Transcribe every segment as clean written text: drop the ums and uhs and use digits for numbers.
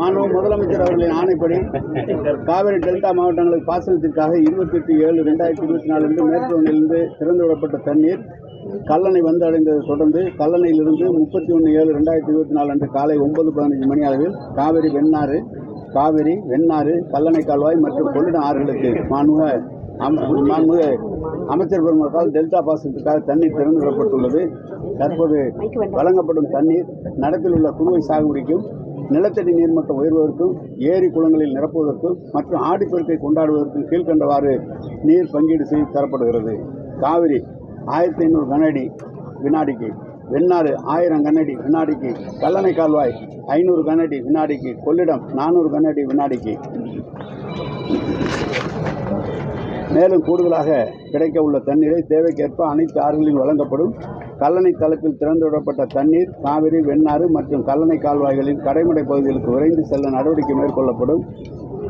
மாண்பு முதலமைச்சர் அவர்களின் ஆணைப்படி காவிரி டெல்டா மாவட்டங்களுக்கு பாசனத்திற்காக 28/7/2024 அன்று மேற்கு வங்கியிலிருந்து திறந்துவிடப்பட்ட தண்ணீர் கல்லணை வந்து அடைந்ததை தொடர்ந்து கல்லணையிலிருந்து 31/7/2024 அன்று காலை 9:15 மணி அளவில் காவிரி வெண்ணாறு கல்லணை கால்வாய் மற்றும் கொள்ளிடம் ஆறுகளுக்கு மாண்புமிகு அமைச்சர் பெருமக்கள் டெல்டா பாசனத்திற்காக தண்ணீர் திறந்து விடப்பட்டுள்ளது. தற்போது வழங்கப்படும் தண்ணீர் நடப்பில் உள்ள குறுவை சாகுபடிக்கும் நிலத்தடி நீர்மட்டம் உயர்வதற்கும் ஏரி குளங்களில் நிரப்புவதற்கும் மற்றும் ஆடிப்பெருக்கை கொண்டாடுவதற்கும் கீழ்கண்டவாறு நீர் பங்கீடு செய்து தரப்படுகிறது. காவிரி 1500 கனஅடி வினாடிக்கு, வெண்ணாறு 1000 கனஅடி வினாடிக்கு, கல்லணை கால்வாய் 500 கனஅடி வினாடிக்கு, கொள்ளிடம் 400 கனஅடி வினாடிக்கு. மேலும் கூடுதலாக கிடைக்க உள்ள தண்ணீரை தேவைக்கேற்ப அனைத்து ஆறுகளிலும் வழங்கப்படும். கல்லணை தளத்தில் திறந்துவிடப்பட்ட தண்ணீர் காவிரி வெண்ணாறு மற்றும் கல்லணை கால்வாய்களின் கடைமடை பகுதிகளுக்கு விரைந்து செல்ல நடவடிக்கை மேற்கொள்ளப்படும்.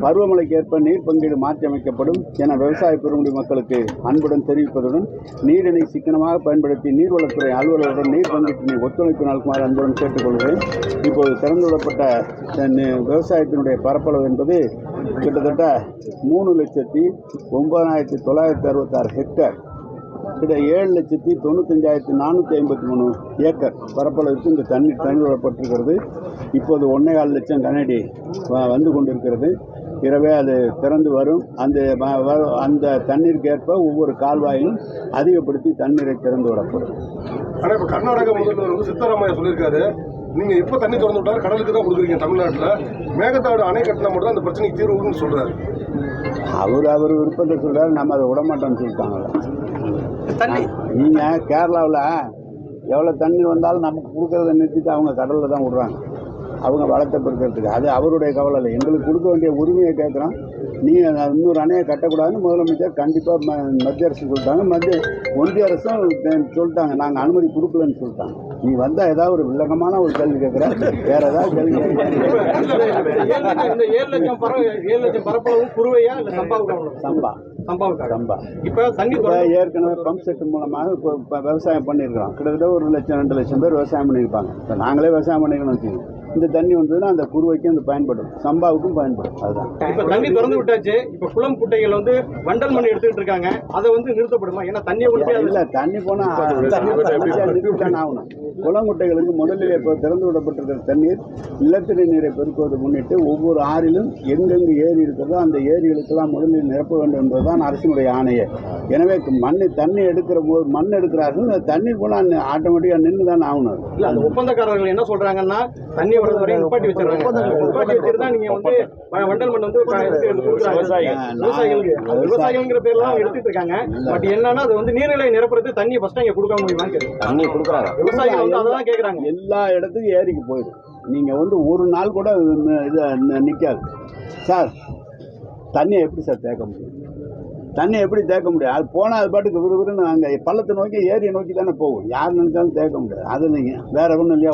பருவமழைக்கு ஏற்ப நீர் பங்கீடு மாற்றியமைக்கப்படும் என விவசாய பெருங்குடி மக்களுக்கு அன்புடன் தெரிவிப்பதுடன் நீரினை சிக்கனமாக பயன்படுத்தி நீர்வளத்துறை அலுவலருடன் நீர் பங்கீட்டினை ஒத்துழைப்பு நல்குமாறு அன்புடன் கேட்டுக்கொள்கிறேன். இப்போது திறந்துவிடப்பட்ட விவசாயத்தினுடைய பரப்பளவு என்பது கிட்டத்தட்ட 3,09,966 ஹெக்டேர், கிட்ட 7,95,453 ஏக்கர் பரப்பளவுக்கு இந்த தண்ணீர் திறந்துவிடப்பட்டிருக்கிறது. இப்போது 1,4 லட்சம் கனஅடி வந்து கொண்டிருக்கிறது. இரவே அது திறந்து வரும். அந்த தண்ணீருக்கு ஏற்ப ஒவ்வொரு கால்வாயிலும் அதிகப்படுத்தி தண்ணீரை திறந்து விடப்படும். ஆனால் இப்போ கர்நாடக முதல்வர் வந்து சித்தராமையா சொல்லியிருக்காரு, நீங்கள் எப்போ தண்ணி திறந்து விட்டாலும் கடலுக்கு தான் கொடுக்குறீங்க. தமிழ்நாட்டில் மேகதாடு அணை கட்டினா மட்டும் தான் அந்த பிரச்சனைக்கு தீர்வுன்னு சொல்கிறாரு. அவர் விருப்பத்தை சொல்கிறார், நம்ம அதை விடமாட்டோம்னு சொல்லிட்டாங்கல்ல. நீங்கள் கேரளாவில் எவ்வளோ தண்ணீர் வந்தாலும் நமக்கு கொடுக்கறத நிறுத்திட்டு அவங்க கடலில் தான் விடுறாங்க, அவங்க வளத்தை பெருக்கிறதுக்கு. அது அவருடைய கவலை இல்லை. எங்களுக்கு கொடுக்க வேண்டிய உரிமையை கேட்குறோம். நீங்கள் இன்னொரு அணையை கட்டக்கூடாதுன்னு முதலமைச்சர் கண்டிப்பாக மத்திய அரசு சொல்லிட்டாங்க. ஒன்றிய அரசும் சொல்லிட்டாங்க, நாங்கள் அனுமதி கொடுக்கலன்னு சொல்லிட்டாங்க. நீ வந்தால் ஏதாவது ஒரு வில்லங்கமான ஒரு கேள்வி கேட்குற, வேற ஏதாவது கேள்வி ஏற்கனவே பம்ப் செட் மூலமாக விவசாயம் பண்ணியிருக்கிறோம். கிட்டத்தட்ட 1,00,000 2 லட்சம் பேர் விவசாயம் பண்ணியிருப்பாங்க. இப்போ நாங்களே விவசாயம் பண்ணிக்கணும்னு வச்சுக்கோங்க. இந்த தண்ணி வந்ததுன்னா அந்த குறுவைக்கும் அது பயன்படும், சம்பாவுக்கும் பயன்படும். அதுதான் இப்போ தண்ணி திறந்து விட்டாச்சு. இப்போ குளம் குட்டைகள் வந்து வண்டல் மண் எடுத்துக்கிட்டு இருக்காங்க, அதை வந்து நிறுத்தப்படுமா? ஏன்னா தண்ணியை இல்லை, தண்ணி போனால் ஆகணும். குளங்குட்டைகளுக்கு முதலில் இப்போ திறந்து விடப்பட்டிருக்கிற தண்ணீர் நிலத்தடி நீரை பெருக்குவதை முன்னிட்டு ஒவ்வொரு ஆறிலும் எங்கெங்கு ஏரி இருக்கிறதோ அந்த ஏரிகளுக்கெல்லாம் முதலில் நிரப்ப வேண்டும் என்பதுதான் அரசினுடைய ஆணையை. எனவே தண்ணி எடுக்கிற போது மண் எடுக்கிறார்கள், தண்ணீர் போனால் ஆட்டோமேட்டிக்காக நின்று தான் ஆகணும். இல்லை, அந்த ஒப்பந்தக்காரர்கள் என்ன சொல்றாங்கன்னா தண்ணி வரது வரையும் நிப்பாட்டி வச்சிருக்காங்க. நிப்பாட்டி வச்சிருந்தா நீங்க வந்து வண்டல் மண் வந்து விவசாயிகள் பேர்லாம் எடுத்துட்டு இருக்காங்க. பட் என்னன்னா அது வந்து நீர்நிலை நிரப்புறது தண்ணியை ஃபர்ஸ்ட் இங்க கொடுக்க முடியுமான்னு கேட்குறாங்க. தண்ணி கொடுக்குறாங்க விவசாயிகள் வந்து அதான் கேட்குறாங்க. எல்லா இடத்துக்கும் ஏரிக்கு போயிடும். நீங்க வந்து ஒரு நாள் கூட இது நிற்காது சார். தண்ணியை எப்படி சார் தேக்க முடியும்? தண்ணியை எப்படி தேக்க முடியும்? அது போனால் அது பாட்டுக்கு விறுவிறுன்னு அங்கே பள்ளத்தை நோக்கி ஏரியை நோக்கி தானே போகும். யார் நினைச்சாலும் தேக்க முடியாது. அது நீங்கள் வேற ஒன்றும் இல்லையா?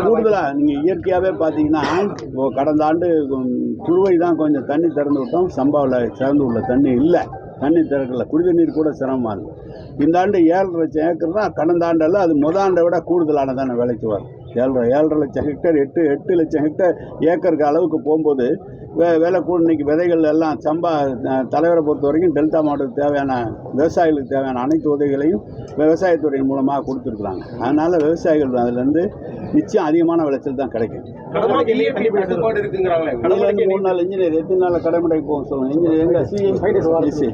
கூடுதலாக நீங்கள் இயற்கையாகவே பார்த்தீங்கன்னா கடந்த ஆண்டு குறுவை தான் கொஞ்சம் தண்ணி திறந்து விட்டோம். சம்பாவில் திறந்து உள்ள தண்ணி இல்லை, தண்ணி திறக்கல. குடித நீர் கூட சிரமமாக இருக்குது. இந்த ஆண்டு 7.5 லட்சம் ஏக்கர் தான். கடந்த ஆண்டெல்லாம் அது ஆண்டை விட கூடுதலானதான விலைக்கு வரும். 7.5 லட்சம் ஹெக்டேர் 8 லட்சம் ஹெக்டேர் ஏக்கருக்கு அளவுக்கு போகும்போது வேலை கூட. இன்னைக்கு விதைகள் எல்லாம் சம்பா தலைவரை பொறுத்த வரைக்கும் டெல்டா மாவட்டத்துக்கு தேவையான விவசாயிகளுக்கு தேவையான அனைத்து உதவிகளையும் விவசாயத்துறை மூலமாக கொடுத்துருக்குறாங்க. அதனால விவசாயிகள் அதுலேருந்து நிச்சயம் அதிகமான விளைச்சல் தான் கிடைக்கும். 3 நாள் இன்ஜினியர் எத்தனை நாள் கடைமுறைக்கு போகும் சொல்லுங்க. இன்ஜினியர் எங்க சிஎஸ்சி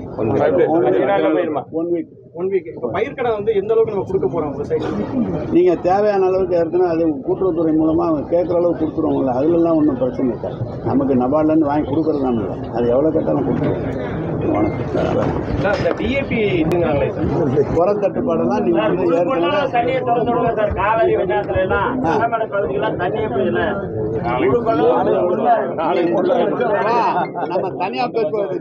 1 வீக். இப்போ பயிர்க்கடை வந்து எந்த அளவுக்கு நம்ம கொடுக்க போறோம் நீங்கள் தேவையான அளவுக்கு ஏற்கனவே அது கூட்டுறவுத்துறை மூலமாக கேட்குற அளவுக்கு கொடுத்துருவோம்ல, அதுலலாம் ஒன்றும் பிரச்சனை இல்லை. நமக்கு நபார்ட்லேருந்து வாங்கி கொடுக்குறதுனால இல்லை, அது எவ்வளோ கேட்டாலும் கொடுத்துருவோம். உர தட்டுப்பாடெல்லாம் நீங்கள் நம்ம தனியாக பேசுவது